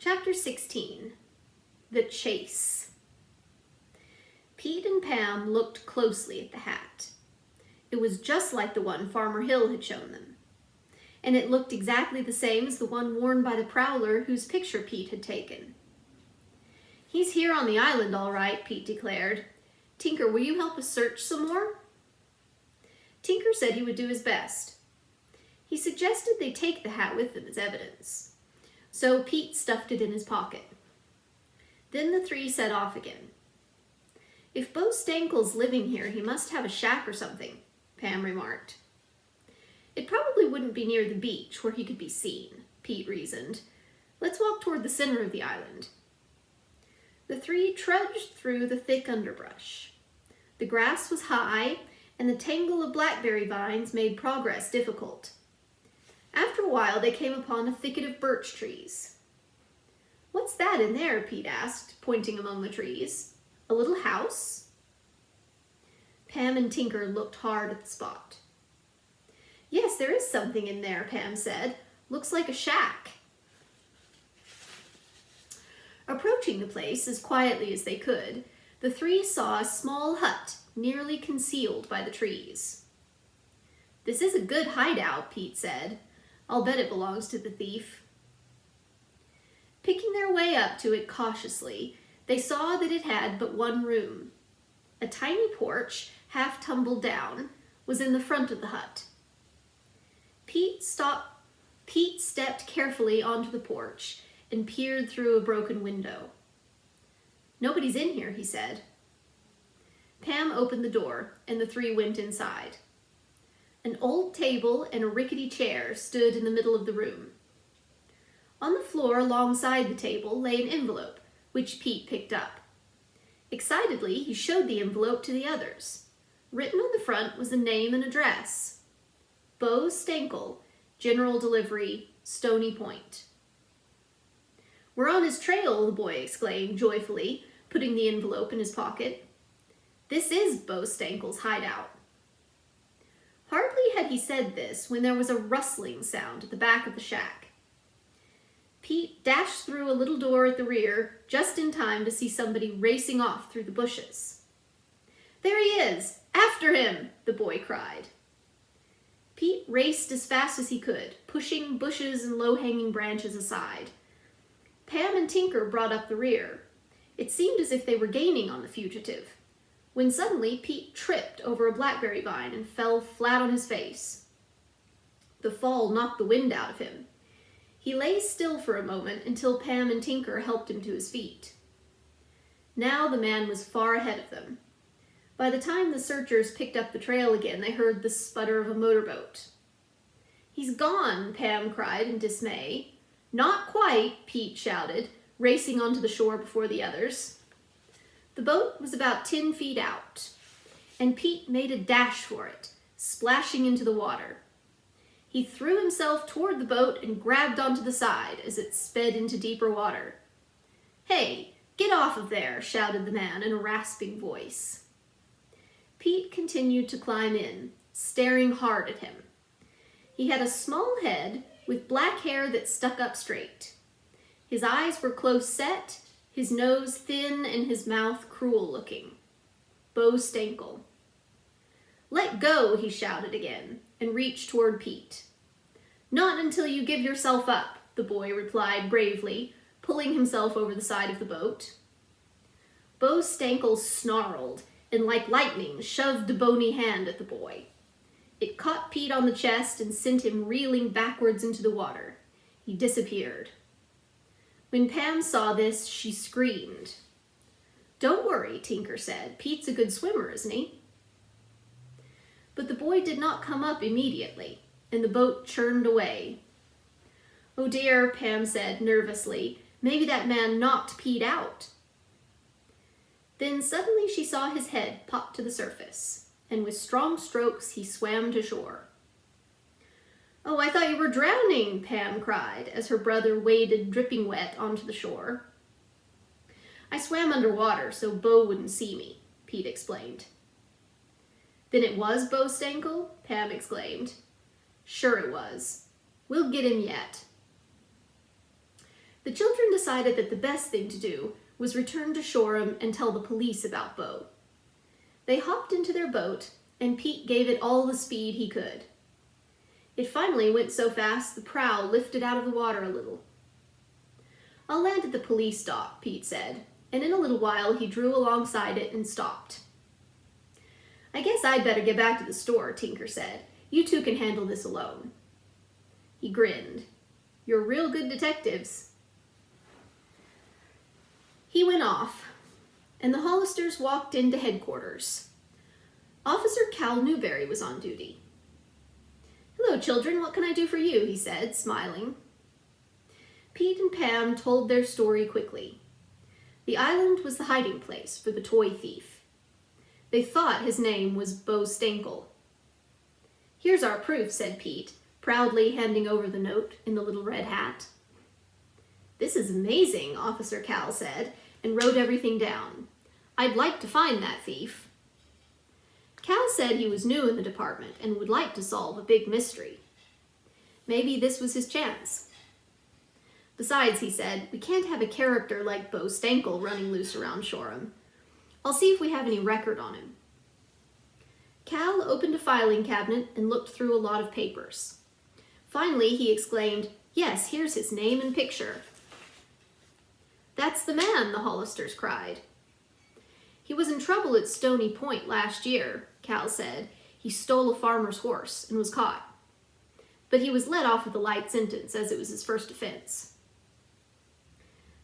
Chapter 16. The Chase. Pete and Pam looked closely at the hat. It was just like the one Farmer Hill had shown them, and it looked exactly the same as the one worn by the prowler whose picture Pete had taken. "He's here on the island, all right," Pete declared. "Tinker, will you help us search some more?" Tinker said he would do his best. He suggested they take the hat with them as evidence. So Pete stuffed it in his pocket. Then the three set off again. "If Bo Stankel's living here, he must have a shack or something," Pam remarked. "It probably wouldn't be near the beach where he could be seen," Pete reasoned. "Let's walk toward the center of the island." The three trudged through the thick underbrush. The grass was high, and the tangle of blackberry vines made progress difficult. After a while, they came upon a thicket of birch trees. "What's that in there?" Pete asked, pointing among the trees. "A little house?" Pam and Tinker looked hard at the spot. "Yes, there is something in there," Pam said. "Looks like a shack." Approaching the place as quietly as they could, the three saw a small hut nearly concealed by the trees. "This is a good hideout," Pete said. "I'll bet it belongs to the thief." Picking their way up to it cautiously, they saw that it had but one room. A tiny porch, half tumbled down, was in the front of the hut. Pete stepped carefully onto the porch and peered through a broken window. "Nobody's in here," he said. Pam opened the door, and the three went inside. An old table and a rickety chair stood in the middle of the room. On the floor alongside the table lay an envelope, which Pete picked up. Excitedly, he showed the envelope to the others. Written on the front was a name and address. Bo Stankel, General Delivery, Stony Point. "We're on his trail," the boy exclaimed joyfully, putting the envelope in his pocket. "This is Bo Stankel's hideout." Hardly had he said this when there was a rustling sound at the back of the shack. Pete dashed through a little door at the rear just in time to see somebody racing off through the bushes. "There he is! After him!" the boy cried. Pete raced as fast as he could, pushing bushes and low-hanging branches aside. Pam and Tinker brought up the rear. It seemed as if they were gaining on the fugitive, when suddenly Pete tripped over a blackberry vine and fell flat on his face. The fall knocked the wind out of him. He lay still for a moment until Pam and Tinker helped him to his feet. Now the man was far ahead of them. By the time the searchers picked up the trail again, they heard the sputter of a motorboat. "He's gone!" Pam cried in dismay. "Not quite!" Pete shouted, racing onto the shore before the others. The boat was about 10 feet out, and Pete made a dash for it, splashing into the water. He threw himself toward the boat and grabbed onto the side as it sped into deeper water. "Hey, get off of there!" shouted the man in a rasping voice. Pete continued to climb in, staring hard at him. He had a small head with black hair that stuck up straight. His eyes were close set, his nose thin, and his mouth cruel-looking. Bo Stankel. "Let go!" he shouted again, and reached toward Pete. "Not until you give yourself up," the boy replied bravely, pulling himself over the side of the boat. Bo Stankel snarled, and like lightning shoved a bony hand at the boy. It caught Pete on the chest and sent him reeling backwards into the water. He disappeared. When Pam saw this, she screamed. "Don't worry," Tinker said. "Pete's a good swimmer, isn't he?" But the boy did not come up immediately, and the boat churned away. "Oh dear," Pam said nervously. "Maybe that man knocked Pete out." Then suddenly she saw his head pop to the surface, and with strong strokes he swam to shore. "Oh, I thought you were drowning," Pam cried as her brother waded dripping wet onto the shore. "I swam underwater so Bo wouldn't see me," Pete explained. "Then it was Bo Stankel?" Pam exclaimed. "Sure it was. We'll get him yet." The children decided that the best thing to do was return to Shoreham and tell the police about Bo. They hopped into their boat, and Pete gave it all the speed he could. It finally went so fast the prow lifted out of the water a little. "I'll land at the police dock," Pete said, and in a little while he drew alongside it and stopped. "I guess I'd better get back to the store," Tinker said. "You two can handle this alone." He grinned. "You're real good detectives." He went off, and the Hollisters walked into headquarters. Officer Cal Newberry was on duty. "Hello, children, what can I do for you?" he said, smiling. Pete and Pam told their story quickly. The island was the hiding place for the toy thief. They thought his name was Bo Stankel. "Here's our proof," said Pete, proudly handing over the note in the little red hat. "This is amazing," Officer Cal said, and wrote everything down. "I'd like to find that thief." Cal said he was new in the department and would like to solve a big mystery. Maybe this was his chance. "Besides," he said, "we can't have a character like Bo Stankel running loose around Shoreham. I'll see if we have any record on him." Cal opened a filing cabinet and looked through a lot of papers. Finally, he exclaimed, "Yes, here's his name and picture." "That's the man," the Hollisters cried. "He was in trouble at Stony Point last year," Cal said. "He stole a farmer's horse and was caught. But he was let off with a light sentence as it was his first offense."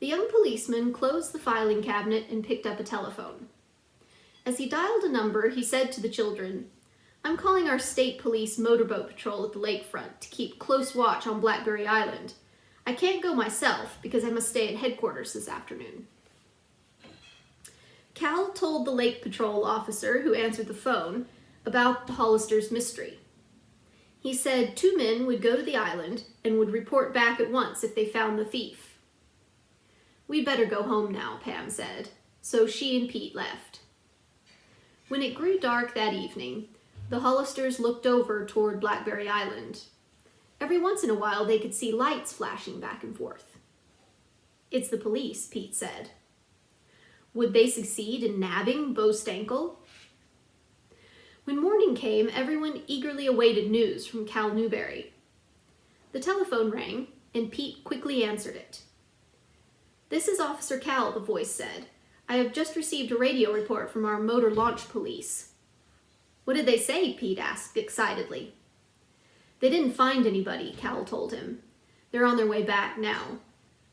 The young policeman closed the filing cabinet and picked up a telephone. As he dialed a number, he said to the children, "I'm calling our state police motorboat patrol at the lakefront to keep close watch on Blackberry Island. I can't go myself because I must stay at headquarters this afternoon." Cal told the lake patrol officer who answered the phone about the Hollisters' mystery. He said 2 men would go to the island and would report back at once if they found the thief. "We'd better go home now," Pam said, so she and Pete left. When it grew dark that evening, the Hollisters looked over toward Blackberry Island. Every once in a while they could see lights flashing back and forth. "It's the police," Pete said. Would they succeed in nabbing Bo Stankel? When morning came, everyone eagerly awaited news from Cal Newberry. The telephone rang, and Pete quickly answered it. "This is Officer Cal," the voice said. "I have just received a radio report from our motor launch police." "What did they say?" Pete asked excitedly. "They didn't find anybody," Cal told him. "They're on their way back now.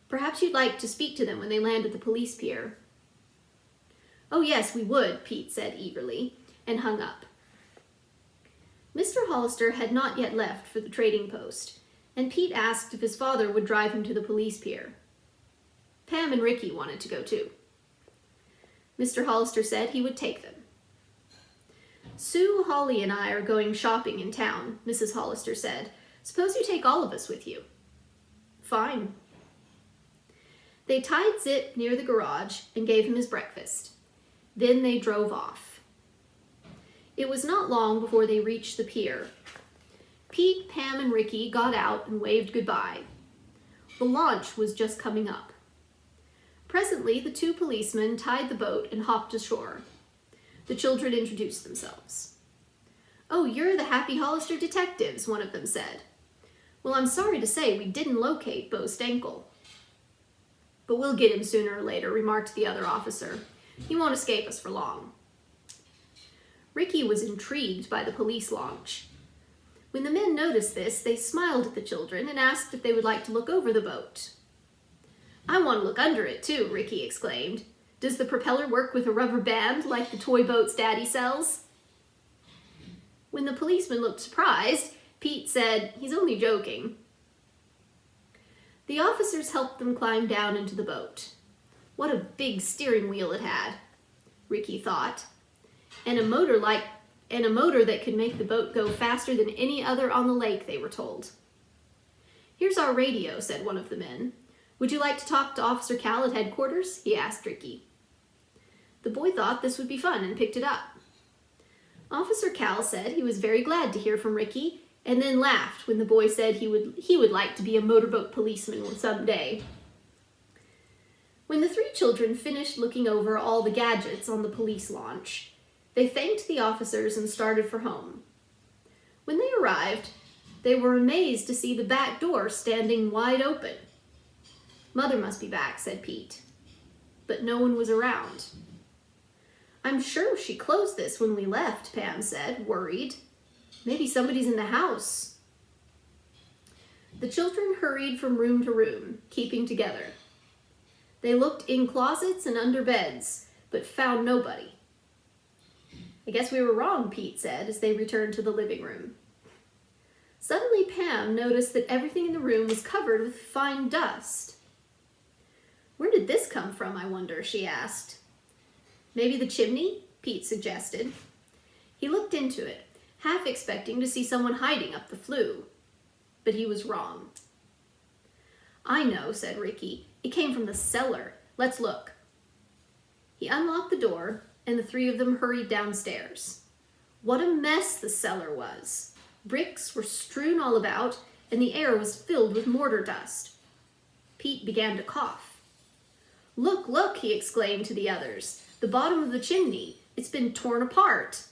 Perhaps you'd like to speak to them when they land at the police pier." "Oh yes, we would," Pete said eagerly, and hung up. Mr. Hollister had not yet left for the trading post, and Pete asked if his father would drive him to the police pier. Pam and Ricky wanted to go too. Mr. Hollister said he would take them. "Sue, Holly, and I are going shopping in town," Mrs. Hollister said. "Suppose you take all of us with you." "Fine." They tied Zip near the garage and gave him his breakfast. Then they drove off. It was not long before they reached the pier. Pete, Pam, and Ricky got out and waved goodbye. The launch was just coming up. Presently, the 2 policemen tied the boat and hopped ashore. The children introduced themselves. "Oh, you're the Happy Hollister detectives," one of them said. "Well, I'm sorry to say we didn't locate Bo Stankel." "But we'll get him sooner or later," remarked the other officer. "He won't escape us for long." Ricky was intrigued by the police launch. When the men noticed this, they smiled at the children and asked if they would like to look over the boat. "I want to look under it too," Ricky exclaimed. "Does the propeller work with a rubber band like the toy boats Daddy sells?" When the policeman looked surprised, Pete said, "He's only joking." The officers helped them climb down into the boat. What a big steering wheel it had, Ricky thought, and a motor that could make the boat go faster than any other on the lake, they were told. "Here's our radio," said one of the men. "Would you like to talk to Officer Cal at headquarters?" he asked Ricky. The boy thought this would be fun and picked it up. Officer Cal said he was very glad to hear from Ricky, and then laughed when the boy said he would like to be a motorboat policeman someday. When the three children finished looking over all the gadgets on the police launch, they thanked the officers and started for home. When they arrived, they were amazed to see the back door standing wide open. "Mother must be back," said Pete. But no one was around. "I'm sure she closed this when we left," Pam said, worried. "Maybe somebody's in the house." The children hurried from room to room, keeping together. They looked in closets and under beds, but found nobody. "I guess we were wrong," Pete said as they returned to the living room. Suddenly Pam noticed that everything in the room was covered with fine dust. "Where did this come from, I wonder?" she asked. "Maybe the chimney?" Pete suggested. He looked into it, half expecting to see someone hiding up the flue. But he was wrong. "I know," said Ricky. "It came from the cellar. Let's look." He unlocked the door, and the three of them hurried downstairs. What a mess the cellar was! Bricks were strewn all about, and the air was filled with mortar dust. Pete began to cough. "Look, look," he exclaimed to the others. "The bottom of the chimney. It's been torn apart."